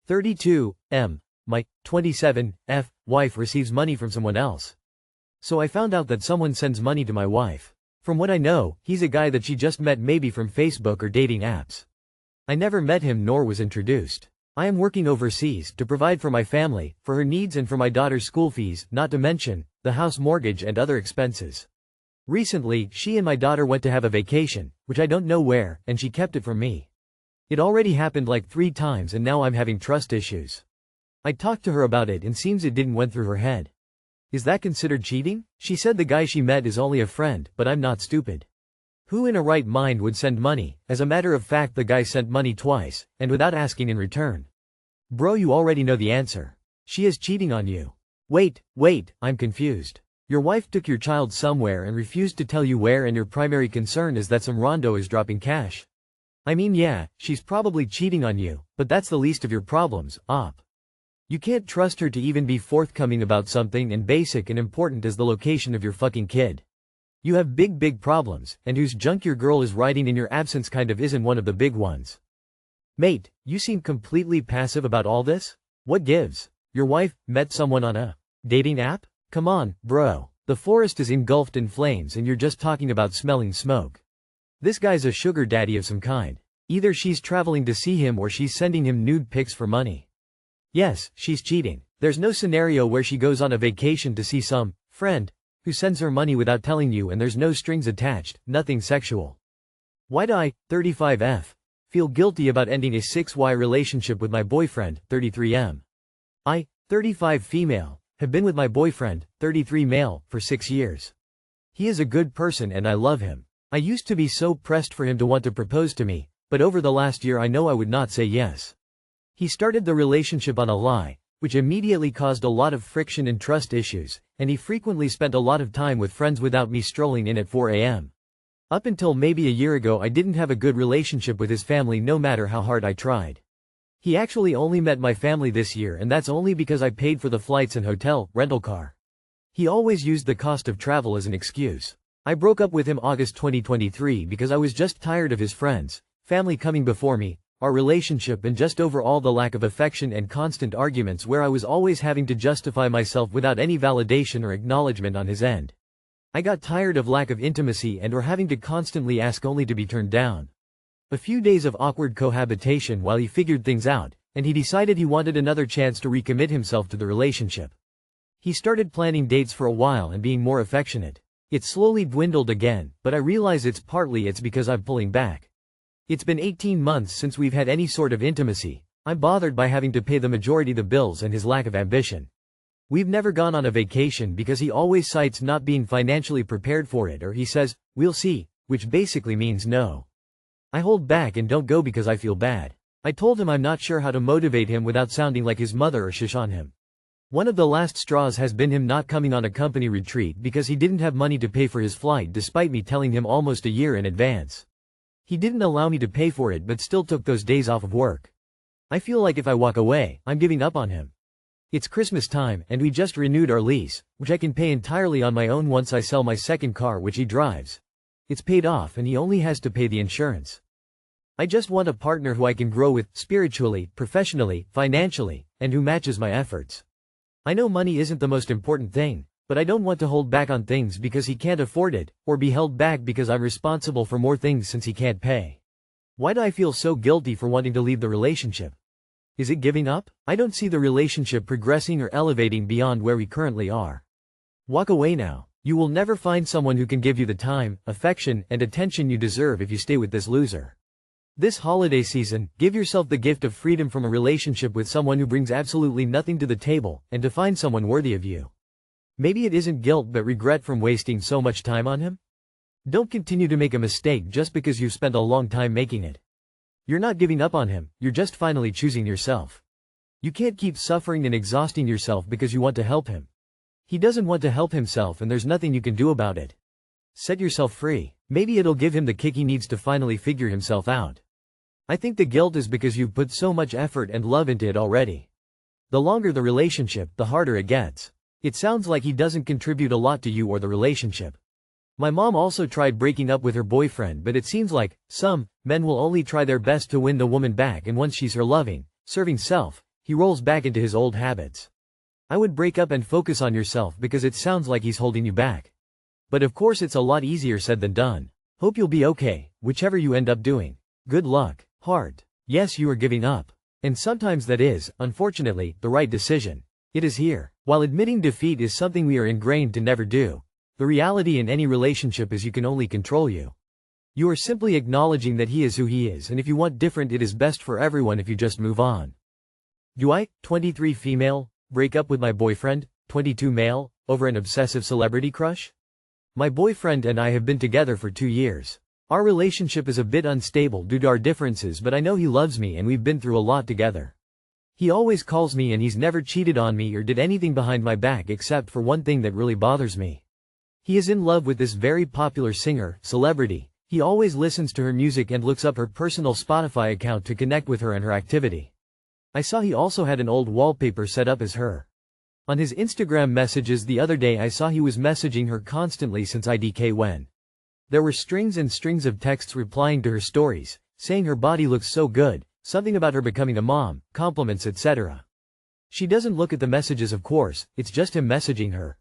32 M. My 27 F. wife receives money from someone else. So I found out that someone sends money to my wife. From what I know, he's a guy that she just met maybe from Facebook or dating apps. I never met him nor was introduced. I am working overseas to provide for my family, for her needs and for my daughter's school fees, not to mention the house mortgage and other expenses. Recently, she and my daughter went to have a vacation, which I don't know where, and she kept it from me. It already happened like 3 times and now I'm having trust issues. I talked to her about it and seems it didn't went through her head. Is that considered cheating? She said the guy she met is only a friend, but I'm not stupid. Who in a right mind would send money? As a matter of fact, the guy sent money twice, and without asking in return. Bro, you already know the answer. She is cheating on you. Wait, I'm confused. Your wife took your child somewhere and refused to tell you where, and your primary concern is that some rondo is dropping cash. I mean, yeah, she's probably cheating on you, but that's the least of your problems, op. You can't trust her to even be forthcoming about something and basic and important as the location of your fucking kid. You have big problems, and whose junk your girl is riding in your absence kind of isn't one of the big ones. Mate, you seem completely passive about all this? What gives? Your wife met someone on a dating app? Come on, bro. The forest is engulfed in flames and you're just talking about smelling smoke. This guy's a sugar daddy of some kind. Either she's traveling to see him or she's sending him nude pics for money. Yes, she's cheating. There's no scenario where she goes on a vacation to see some friend who sends her money without telling you, and there's no strings attached, nothing sexual. Why do I, 35F, feel guilty about ending a 6Y relationship with my boyfriend, 33M? I, 35 female, have been with my boyfriend, 33 male, for 6 years. He is a good person and I love him. I used to be so pressed for him to want to propose to me, but over the last year I know I would not say yes. He started the relationship on a lie, which immediately caused a lot of friction and trust issues, and he frequently spent a lot of time with friends without me strolling in at 4 a.m. Up until maybe a year ago I didn't have a good relationship with his family no matter how hard I tried. He actually only met my family this year, and that's only because I paid for the flights and hotel, rental car. He always used the cost of travel as an excuse. I broke up with him August 2023 because I was just tired of his friends, family coming before me, our relationship, and just overall the lack of affection and constant arguments where I was always having to justify myself without any validation or acknowledgement on his end. I got tired of lack of intimacy and or having to constantly ask only to be turned down. A few days of awkward cohabitation while he figured things out, and he decided he wanted another chance to recommit himself to the relationship. He started planning dates for a while and being more affectionate. It slowly dwindled again, but I realize it's because I'm pulling back. It's been 18 months since we've had any sort of intimacy. I'm bothered by having to pay the majority of the bills and his lack of ambition. We've never gone on a vacation because he always cites not being financially prepared for it, or he says, "We'll see," which basically means no. I hold back and don't go because I feel bad. I told him I'm not sure how to motivate him without sounding like his mother or shish on him. One of the last straws has been him not coming on a company retreat because he didn't have money to pay for his flight despite me telling him almost a year in advance. He didn't allow me to pay for it but still took those days off of work. I feel like if I walk away, I'm giving up on him. It's Christmas time and we just renewed our lease, which I can pay entirely on my own once I sell my second car which he drives. It's paid off and he only has to pay the insurance. I just want a partner who I can grow with, spiritually, professionally, financially, and who matches my efforts. I know money isn't the most important thing, but I don't want to hold back on things because he can't afford it, or be held back because I'm responsible for more things since he can't pay. Why do I feel so guilty for wanting to leave the relationship? Is it giving up? I don't see the relationship progressing or elevating beyond where we currently are. Walk away now. You will never find someone who can give you the time, affection, and attention you deserve if you stay with this loser. This holiday season, give yourself the gift of freedom from a relationship with someone who brings absolutely nothing to the table, and to find someone worthy of you. Maybe it isn't guilt but regret from wasting so much time on him? Don't continue to make a mistake just because you've spent a long time making it. You're not giving up on him, you're just finally choosing yourself. You can't keep suffering and exhausting yourself because you want to help him. He doesn't want to help himself and there's nothing you can do about it. Set yourself free. Maybe it'll give him the kick he needs to finally figure himself out. I think the guilt is because you've put so much effort and love into it already. The longer the relationship, the harder it gets. It sounds like he doesn't contribute a lot to you or the relationship. My mom also tried breaking up with her boyfriend, but it seems like some men will only try their best to win the woman back, and once she's her loving, serving self, He rolls back into his old habits. I would break up and focus on yourself because it sounds like he's holding you back. But of course it's a lot easier said than done. Hope you'll be okay, whichever you end up doing. Good luck. Heart. Yes, you are giving up. And sometimes that is, unfortunately, the right decision. It is here. While admitting defeat is something we are ingrained to never do, the reality in any relationship is you can only control you. You are simply acknowledging that he is who he is, and if you want different, it is best for everyone if you just move on. Do I, 23 female, break up with my boyfriend, 22 male, over an obsessive celebrity crush? My boyfriend and I have been together for 2 years. Our relationship is a bit unstable due to our differences, but I know he loves me and we've been through a lot together. He always calls me and he's never cheated on me or did anything behind my back except for one thing that really bothers me. He is in love with this very popular singer, celebrity. He always listens to her music and looks up her personal Spotify account to connect with her and her activity. I saw he also had an old wallpaper set up as her. On his Instagram messages the other day I saw he was messaging her constantly since IDK when. There were strings and strings of texts replying to her stories, saying her body looks so good, something about her becoming a mom, compliments etc. She doesn't look at the messages of course, it's just him messaging her.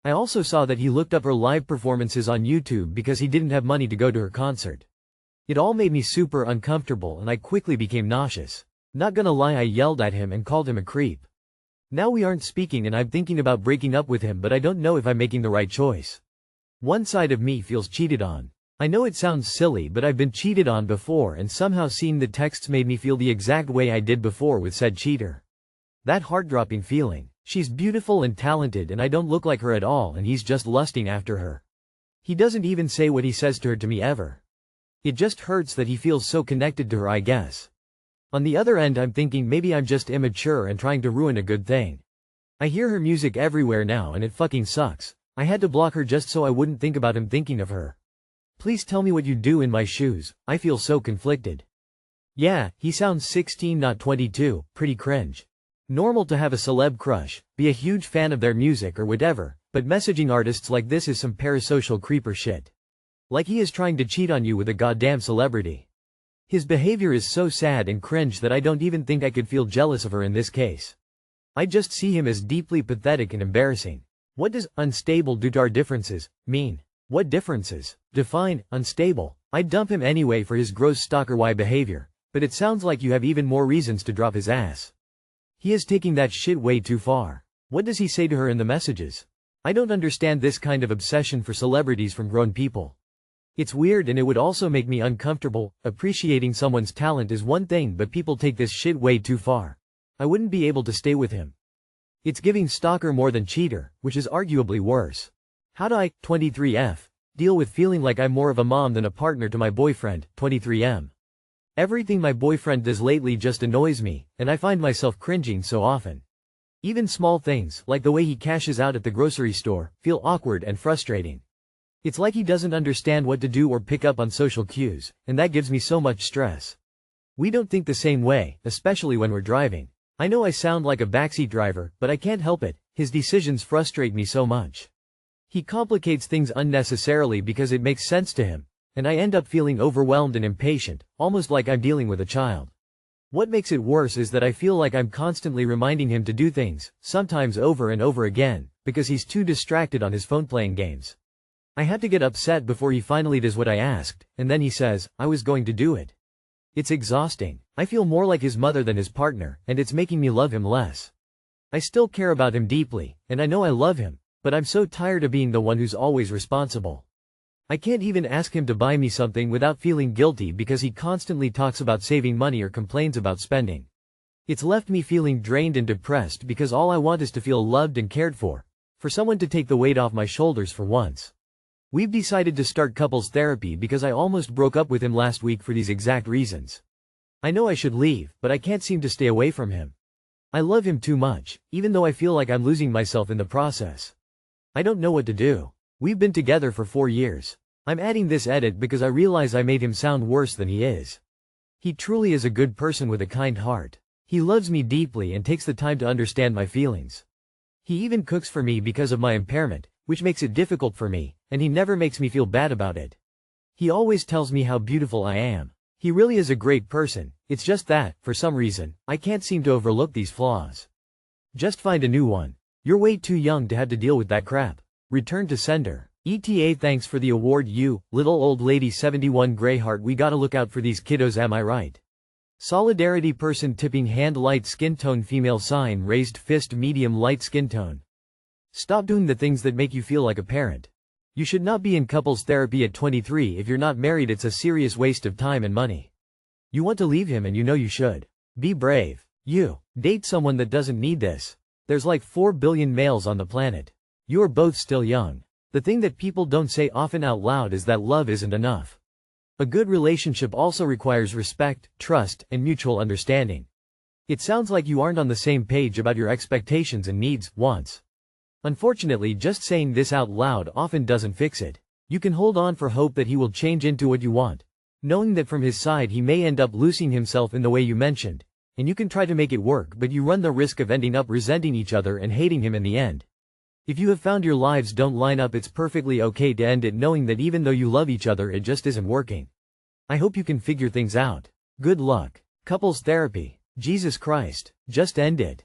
I also saw that he looked up her live performances on YouTube because he didn't have money to go to her concert. It all made me super uncomfortable and I quickly became nauseous. Not gonna lie, I yelled at him and called him a creep. Now we aren't speaking and I'm thinking about breaking up with him, but I don't know if I'm making the right choice. One side of me feels cheated on. I know it sounds silly, but I've been cheated on before and somehow seeing the texts made me feel the exact way I did before with said cheater. That heart-dropping feeling. She's beautiful and talented and I don't look like her at all and he's just lusting after her. He doesn't even say what he says to her to me ever. It just hurts that he feels so connected to her, I guess. On the other end I'm thinking maybe I'm just immature and trying to ruin a good thing. I hear her music everywhere now and it fucking sucks. I had to block her just so I wouldn't think about him thinking of her. Please tell me what you do in my shoes, I feel so conflicted. Yeah, he sounds 16 not 22, pretty cringe. Normal to have a celeb crush, be a huge fan of their music or whatever, but messaging artists like this is some parasocial creeper shit. Like he is trying to cheat on you with a goddamn celebrity. His behavior is so sad and cringe that I don't even think I could feel jealous of her in this case. I just see him as deeply pathetic and embarrassing. What does unstable due to our differences mean? What differences? Define unstable. I'd dump him anyway for his gross stalker-y behavior, but it sounds like you have even more reasons to drop his ass. He is taking that shit way too far. What does he say to her in the messages? I don't understand this kind of obsession for celebrities from grown people. It's weird and it would also make me uncomfortable. Appreciating someone's talent is one thing, but people take this shit way too far. I wouldn't be able to stay with him. It's giving stalker more than cheater, which is arguably worse. How do I, 23F, deal with feeling like I'm more of a mom than a partner to my boyfriend, 23M? Everything my boyfriend does lately just annoys me, and I find myself cringing so often. Even small things, like the way he cashes out at the grocery store, feel awkward and frustrating. It's like he doesn't understand what to do or pick up on social cues, and that gives me so much stress. We don't think the same way, especially when we're driving. I know I sound like a backseat driver, but I can't help it, his decisions frustrate me so much. He complicates things unnecessarily because it makes sense to him, and I end up feeling overwhelmed and impatient, almost like I'm dealing with a child. What makes it worse is that I feel like I'm constantly reminding him to do things, sometimes over and over again, because he's too distracted on his phone playing games. I had to get upset before he finally does what I asked, and then he says, I was going to do it. It's exhausting. I feel more like his mother than his partner, and it's making me love him less. I still care about him deeply, and I know I love him, but I'm so tired of being the one who's always responsible. I can't even ask him to buy me something without feeling guilty because he constantly talks about saving money or complains about spending. It's left me feeling drained and depressed because all I want is to feel loved and cared for someone to take the weight off my shoulders for once. We've decided to start couples therapy because I almost broke up with him last week for these exact reasons. I know I should leave, but I can't seem to stay away from him. I love him too much, even though I feel like I'm losing myself in the process. I don't know what to do. We've been together for 4 years. I'm adding this edit because I realize I made him sound worse than he is. He truly is a good person with a kind heart. He loves me deeply and takes the time to understand my feelings. He even cooks for me because of my impairment, which makes it difficult for me, and he never makes me feel bad about it. He always tells me how beautiful I am. He really is a great person, it's just that, for some reason, I can't seem to overlook these flaws. Just find a new one. You're way too young to have to deal with that crap. Return to sender. ETA thanks for the award you, little old lady 71 Greyheart, we gotta look out for these kiddos, am I right? Solidarity person tipping hand light skin tone female sign raised fist medium light skin tone. Stop doing the things that make you feel like a parent. You should not be in couples therapy at 23 if you're not married, it's a serious waste of time and money. You want to leave him and you know you should. Be brave. You. Date someone that doesn't need this. There's like 4 billion males on the planet. You are both still young. The thing that people don't say often out loud is that love isn't enough. A good relationship also requires respect, trust, and mutual understanding. It sounds like you aren't on the same page about your expectations and needs, wants. Unfortunately, just saying this out loud often doesn't fix it. You can hold on for hope that he will change into what you want, knowing that from his side he may end up losing himself in the way you mentioned, and you can try to make it work, but you run the risk of ending up resenting each other and hating him in the end. If you have found your lives don't line up, it's perfectly okay to end it knowing that even though you love each other it just isn't working. I hope you can figure things out. Good luck. Couples therapy. Jesus Christ. Just end it.